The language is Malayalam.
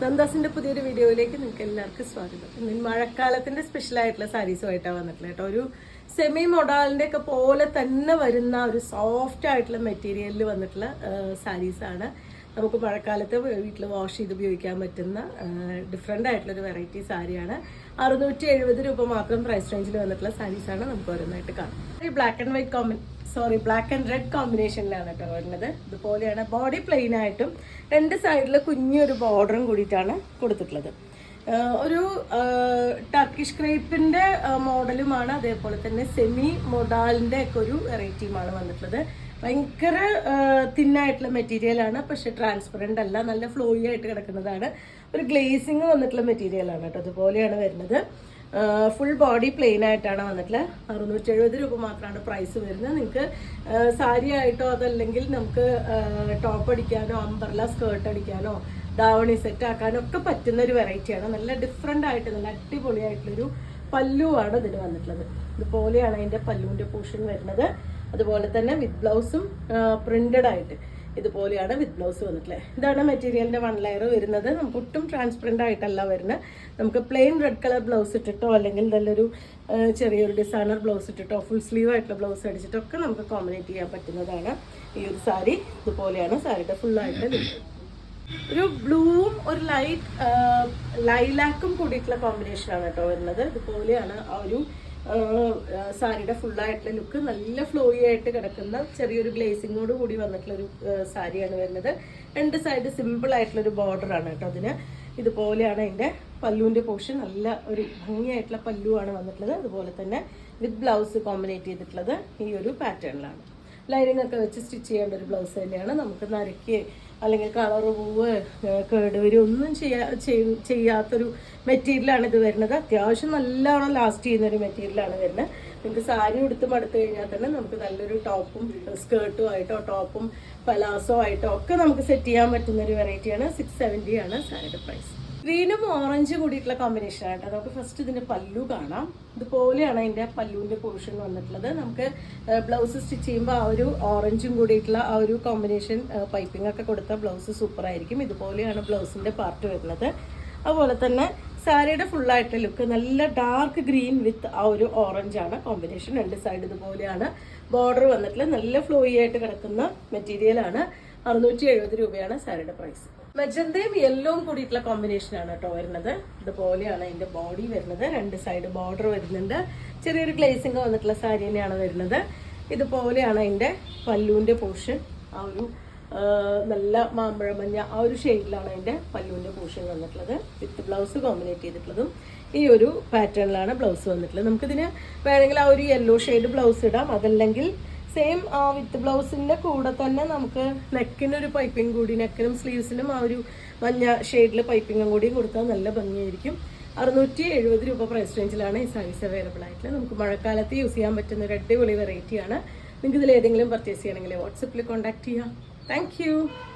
നന്ദാസിന്റെ പുതിയൊരു വീഡിയോയിലേക്ക് നിങ്ങൾക്ക് എല്ലാവർക്കും സ്വാഗതം. ഇന്ന് മഴക്കാലത്തിന്റെ സ്പെഷ്യൽ ആയിട്ടുള്ള സാരീസുമായിട്ടാണ് വന്നിട്ടുള്ളത് കേട്ടോ. ഒരു സെമി മൊഡാലിന്റെ ഒക്കെ പോലെ തന്നെ വരുന്ന ഒരു സോഫ്റ്റ് ആയിട്ടുള്ള മെറ്റീരിയലിൽ വന്നിട്ടുള്ള സാരീസാണ്. നമുക്ക് മഴക്കാലത്ത് വീട്ടിൽ വാഷ് ചെയ്ത് ഉപയോഗിക്കാൻ പറ്റുന്ന ഡിഫറെൻ്റ് ആയിട്ടുള്ള ഒരു വെറൈറ്റി സാരിയാണ്. 670 രൂപ മാത്രം പ്രൈസ് റേഞ്ചിൽ വന്നിട്ടുള്ള സാരീസാണ് നമുക്ക് ഓരോന്നായിട്ട് കാണാം. ബ്ലാക്ക് ആൻഡ് റെഡ് കോമ്പിനേഷനിലാണ് കേട്ടോ വരുന്നത്. ഇതുപോലെയാണ് ബോഡി പ്ലെയിൻ ആയിട്ടും രണ്ട് സൈഡിൽ കുഞ്ഞൊരു ബോർഡറും കൂടിയിട്ടാണ് കൊടുത്തിട്ടുള്ളത്. ഒരു ടർക്കിഷ് ക്രേപ്പിന്റെ മോഡലുമാണ്, അതേപോലെ തന്നെ സെമി മൊഡാലിന്റെ ഒക്കെ ഒരു വെറൈറ്റിയുമാണ് വന്നിട്ടുള്ളത്. ഭയങ്കര തിന്നായിട്ടുള്ള മെറ്റീരിയലാണ്, പക്ഷെ ട്രാൻസ്പെറന്റ് അല്ല, നല്ല ഫ്ലോയി ആയിട്ട് കിടക്കുന്നതാണ്. ഒരു ഗ്ലേസിങ് വന്നിട്ടുള്ള മെറ്റീരിയലാണ് കേട്ടോ. അതുപോലെയാണ് വരുന്നത്. ഫുൾ ബോഡി പ്ലെയിൻ ആയിട്ടാണ് വന്നിട്ടുള്ളത്. 670 രൂപ മാത്രമാണ് പ്രൈസ് വരുന്നത്. നിങ്ങൾക്ക് സാരി ആയിട്ടോ അതല്ലെങ്കിൽ നമുക്ക് ടോപ്പ് അടിക്കാനോ അംബർല സ്കേർട്ട് അടിക്കാനോ ദാവണി സെറ്റ് ആക്കാനോ ഒക്കെ പറ്റുന്ന ഒരു വെറൈറ്റിയാണ്. നല്ല ഡിഫറെൻ്റ് ആയിട്ട് നല്ല അടിപൊളിയായിട്ടുള്ളൊരു പല്ലുവാണ് ഇതിന് വന്നിട്ടുള്ളത്. ഇതുപോലെയാണ് അതിൻ്റെ പല്ലുവിൻ്റെ പോർഷൻ വരുന്നത്. അതുപോലെ തന്നെ വിത്ത് ബ്ലൗസും പ്രിന്റഡ് ആയിട്ട് ഇതുപോലെയാണ് വിത്ത് ബ്ലൗസ് വന്നിട്ടുള്ളത്. ഇതാണ് മെറ്റീരിയലിന്റെ 1 ലെയർ വരുന്നത്. നമുക്ക് ഒട്ടും ട്രാൻസ്പെറന്റ് ആയിട്ടല്ല വരുന്നത്. നമുക്ക് പ്ലെയിൻ റെഡ് കളർ ബ്ലൗസ് ഇട്ടിട്ടോ അല്ലെങ്കിൽ നല്ലൊരു ചെറിയൊരു ഡിസൈനർ ബ്ലൗസ് ഇട്ടിട്ടോ ഫുൾ സ്ലീവ് ആയിട്ടുള്ള ബ്ലൗസ് അടിച്ചിട്ടോ ഒക്കെ നമുക്ക് കോമ്പിനേറ്റ് ചെയ്യാൻ പറ്റുന്നതാണ് ഈ ഒരു സാരി. ഇതുപോലെയാണ് സാരിയുടെ ഫുള്ളായിട്ട് ഒരു ബ്ലൂവും ഒരു ലൈലാക്കും കൂടിയിട്ടുള്ള കോമ്പിനേഷനാണ് കേട്ടോ വരുന്നത്. ഇതുപോലെയാണ് ആ ഒരു സാരിയുടെ ഫുള്ളായിട്ടുള്ള ലുക്ക്. നല്ല ഫ്ലോയി ആയിട്ട് കിടക്കുന്ന ചെറിയൊരു ഗ്ലേസിങ്ങോട് കൂടി വന്നിട്ടുള്ളൊരു സാരിയാണ് വരുന്നത്. രണ്ട് സൈഡ് സിമ്പിൾ ആയിട്ടുള്ളൊരു ബോർഡറാണ് കേട്ടോ അതിന്. ഇതുപോലെയാണ് അതിൻ്റെ പല്ലുവിൻ്റെ പോർഷൻ. നല്ല ഒരു ഭംഗിയായിട്ടുള്ള പല്ലുവാണ് വന്നിട്ടുള്ളത്. അതുപോലെ തന്നെ വിത്ത് ബ്ലൗസ് കോമ്പിനേറ്റ് ചെയ്തിട്ടുള്ളത് ഈ ഒരു പാറ്റേണിലാണ്. ലൈനിങ് ഒക്കെ വെച്ച് സ്റ്റിച്ച് ചെയ്യേണ്ട ഒരു ബ്ലൗസ് തന്നെയാണ്. നമുക്ക് നരയ്ക്ക് അല്ലെങ്കിൽ കളറ് പൂവ് കേടുവരും ഒന്നും ചെയ്യാത്തൊരു മെറ്റീരിയലാണ് ഇത് വരുന്നത്. അത്യാവശ്യം നല്ലോണം ലാസ്റ്റ് ചെയ്യുന്ന ഒരു മെറ്റീരിയലാണ് വരുന്നത്. നിങ്ങൾക്ക് സാരി ഉടുത്ത് മടുത്തു കഴിഞ്ഞാൽ തന്നെ നമുക്ക് നല്ലൊരു ടോപ്പും സ്കേർട്ടും ആയിട്ടോ ടോപ്പും പലാസോ ആയിട്ടോ ഒക്കെ നമുക്ക് സെറ്റ് ചെയ്യാൻ പറ്റുന്ന ഒരു വെറൈറ്റിയാണ്. 670 ആണ് സാരിയുടെ പ്രൈസ്. ഗ്രീനും ഓറഞ്ച് കൂടിയിട്ടുള്ള കോമ്പിനേഷൻ ആയിട്ട് നമുക്ക് ഫസ്റ്റ് ഇതിന്റെ പല്ലു കാണാം. ഇതുപോലെയാണ് അതിന്റെ പല്ലുവിന്റെ പോർഷൻ വന്നിട്ടുള്ളത്. നമുക്ക് ബ്ലൗസ് സ്റ്റിച്ച് ചെയ്യുമ്പോൾ ആ ഒരു ഓറഞ്ചും കൂടിയിട്ടുള്ള ആ ഒരു കോമ്പിനേഷൻ പൈപ്പിംഗ് ഒക്കെ കൊടുത്ത ബ്ലൗസ് സൂപ്പർ ആയിരിക്കും. ഇതുപോലെയാണ് ബ്ലൗസിന്റെ പാർട്ട് വരുന്നത്. അതുപോലെ തന്നെ സാരിയുടെ ഫുള്ളായിട്ടുള്ള ലുക്ക് നല്ല ഡാർക്ക് ഗ്രീൻ വിത്ത് ആ ഒരു ഓറഞ്ച് ആണ് കോമ്പിനേഷൻ. രണ്ട് സൈഡ് ഇതുപോലെയാണ് ബോർഡർ വന്നിട്ടുള്ളത്. നല്ല ഫ്ലോയി ആയിട്ട് കിടക്കുന്ന മെറ്റീരിയലാണ്. 670 രൂപയാണ് സാരിയുടെ പ്രൈസ്. മജന്തയും യെല്ലോയും കൂടിയിട്ടുള്ള കോമ്പിനേഷനാണ് കേട്ടോ വരുന്നത്. ഇതുപോലെയാണ് അതിന്റെ ബോഡി വരുന്നത്. രണ്ട് സൈഡ് ബോർഡർ വരുന്നുണ്ട്. ചെറിയൊരു ഗ്ലേസിംഗ് വന്നിട്ടുള്ള സാരി തന്നെയാണ് വരുന്നത്. ഇതുപോലെയാണ് അതിന്റെ പല്ലുവിന്റെ പോർഷൻ. ആ ഒരു നല്ല മാമ്പഴ മഞ്ഞ ആ ഒരു ഷെയ്ഡിലാണ് അതിന്റെ പല്ലുവിന്റെ പോർഷൻ വന്നിട്ടുള്ളത്. വിത്ത് ബ്ലൗസ് കോമ്പിനേറ്റ് ചെയ്തിട്ടുള്ളതും ഈ ഒരു പാറ്റേണിലാണ് ബ്ലൗസ് വന്നിട്ടുള്ളത്. നമുക്കിതിന് വേണമെങ്കിൽ ആ ഒരു യെല്ലോ ഷെയ്ഡ് ബ്ലൗസ് ഇടാം. അതല്ലെങ്കിൽ സെയിം വിത്ത് ബ്ലൗസിന്റെ കൂടെ തന്നെ നമുക്ക് നെക്കിനൊരു പൈപ്പിംഗ് കൂടി, നെക്കിനും സ്ലീവ്സിനും ആ ഒരു മഞ്ഞ ഷെയ്ഡിൽ പൈപ്പിംഗും കൂടി കൊടുത്താൽ നല്ല ഭംഗിയായിരിക്കും. 670 രൂപ പ്രൈസ് റേഞ്ചിലാണ് ഈ സാരീസ് അവൈലബിൾ ആയിട്ടുള്ളത്. നമുക്ക് മഴക്കാലത്ത് യൂസ് ചെയ്യാൻ പറ്റുന്ന ഒരു അടിപൊളി വെറൈറ്റിയാണ്. നിങ്ങൾക്ക് ഇതിൽ ഏതെങ്കിലും പർച്ചേസ് ചെയ്യണമെങ്കിൽ വാട്സപ്പിൽ കോൺടാക്ട് ചെയ്യാം. താങ്ക്